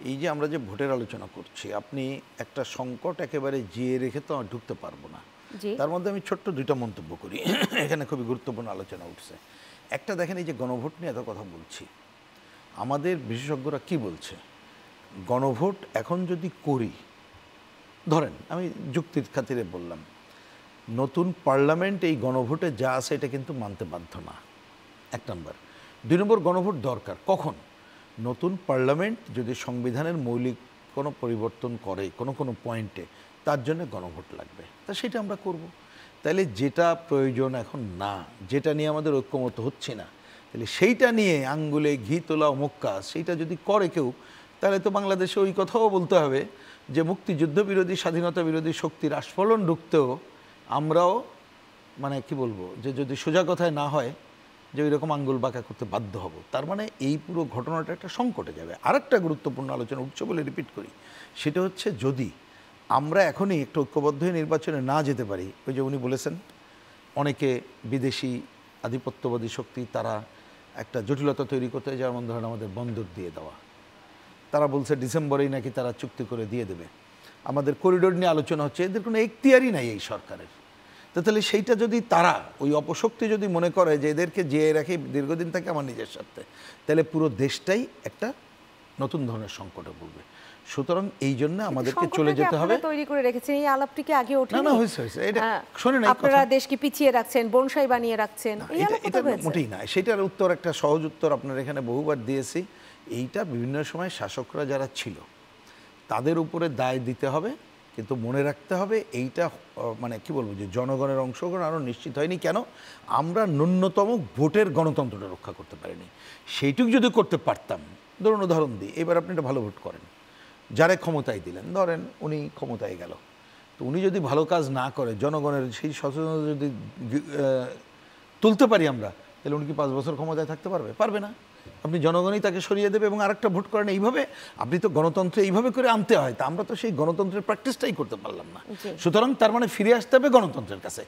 এই যে আমরা যে ভোটের আলোচনা করছি, আপনি একটা সংকট একেবারে জিয়ে রেখে তো ঢুকতে পারবো না। তার মধ্যে আমি ছোট্ট দুইটা মন্তব্য করি, এখানে খুবই গুরুত্বপূর্ণ আলোচনা উঠছে। একটা দেখেন, এই যে গণভোট নিয়ে এত কথা বলছি, আমাদের বিশেষজ্ঞরা কি বলছে, গণভোট এখন যদি করি, ধরেন আমি যুক্তির খাতিরে বললাম, নতুন পার্লামেন্ট এই গণভোটে যা আছে এটা কিন্তু মানতে বাধ্য না, এক নম্বর। দুই নম্বর, গণভোট দরকার কখন? নতুন পার্লামেন্ট যদি সংবিধানের মৌলিক কোনো পরিবর্তন করে কোনো পয়েন্টে, তার জন্য গণভোট লাগবে, তা সেটা আমরা করব। তাহলে যেটা প্রয়োজন এখন না, যেটা নিয়ে আমাদের ঐক্যমত হচ্ছে না, তাহলে সেইটা নিয়ে আঙ্গুলে ঘি তোলা অমুক কাজ, সেইটা যদি করে কেউ, তাহলে তো বাংলাদেশে ওই কথাও বলতে হবে যে মুক্তিযুদ্ধ বিরোধী, স্বাধীনতা বিরোধী শক্তির আস্ফলন ঢুকতেও আমরাও মানে কি বলবো, যে যদি সোজা কথায় না হয় যে ওই রকম আঙ্গুল বাঁকা করতে বাধ্য হব। তার মানে এই পুরো ঘটনাটা একটা সংকটে যাবে। আরেকটা গুরুত্বপূর্ণ আলোচনা উঠছে বলে রিপিট করি, সেটা হচ্ছে যদি আমরা এখনই একটু ঐক্যবদ্ধ হয়ে নির্বাচনে না যেতে পারি, ওই যে উনি বলেছেন অনেকে বিদেশি আধিপত্যবাদী শক্তি তারা একটা জটিলতা তৈরি করতে, যেমন ধরেন আমাদের বন্দর দিয়ে দেওয়া, তারা বলছে ডিসেম্বরেই নাকি তারা চুক্তি করে দিয়ে দেবে। আমাদের করিডোর নিয়ে আলোচনা হচ্ছে, এদের কোনো এখতিয়ারই নাই এই সরকারের। তো তাহলে সেইটা যদি তারা ওই অপশক্তি যদি মনে করে যে এদেরকে জিয়ে রাখি দীর্ঘদিন থাকে আমার নিজের স্বার্থে, তাহলে পুরো দেশটাই একটা নতুন ধরনের সংকটে পড়বে। সুতরাং এই জন্য আমাদেরকে চলে যেতে হবে। তৈরি করে রেখেছেন এই আলাপটিকে আগে ওঠেনি? না হয়েছে এটা শুনেন, আপনারা দেশকে পিছিয়ে রাখছেন, বনসাই বানিয়ে রাখছেন, এটা মোটেই না। সেটার উত্তর, একটা সহজ উত্তর আপনার এখানে বহুবার দিয়েছি। এইটা বিভিন্ন সময় শাসকরা যারা ছিল তাদের উপরে দায় দিতে হবে, কিন্তু মনে রাখতে হবে এইটা মানে কি বলবো, যে জনগণের অংশগ্রহণ আরও নিশ্চিত হয়নি। কেন? আমরা ন্যূনতম ভোটের গণতন্ত্রটা রক্ষা করতে পারিনি। সেইটুকু যদি করতে পারতাম, ধরুন উদাহরণ দিই, এবার আপনি একটা ভালো ভোট করেন, যারা ক্ষমতায় দিলেন, ধরেন উনি ক্ষমতায় গেল, তো উনি যদি ভালো কাজ না করে, জনগণের সেই সচেতনতা যদি তুলতে পারি আমরা, তাহলে উনি কি 5 বছর ক্ষমতায় থাকতে পারবে? পারবে না। আপনি জনগণই তাকে সরিয়ে দেবে এবং আরেকটা ভোট করেন। এইভাবে আপনি তো গণতন্ত্র এইভাবে করে আনতে হয়, তা আমরা তো সেই গণতন্ত্রের প্র্যাকটিসটাই করতে পারলাম না। সুতরাং তার মানে ফিরে আসতে হবে গণতন্ত্রের কাছে।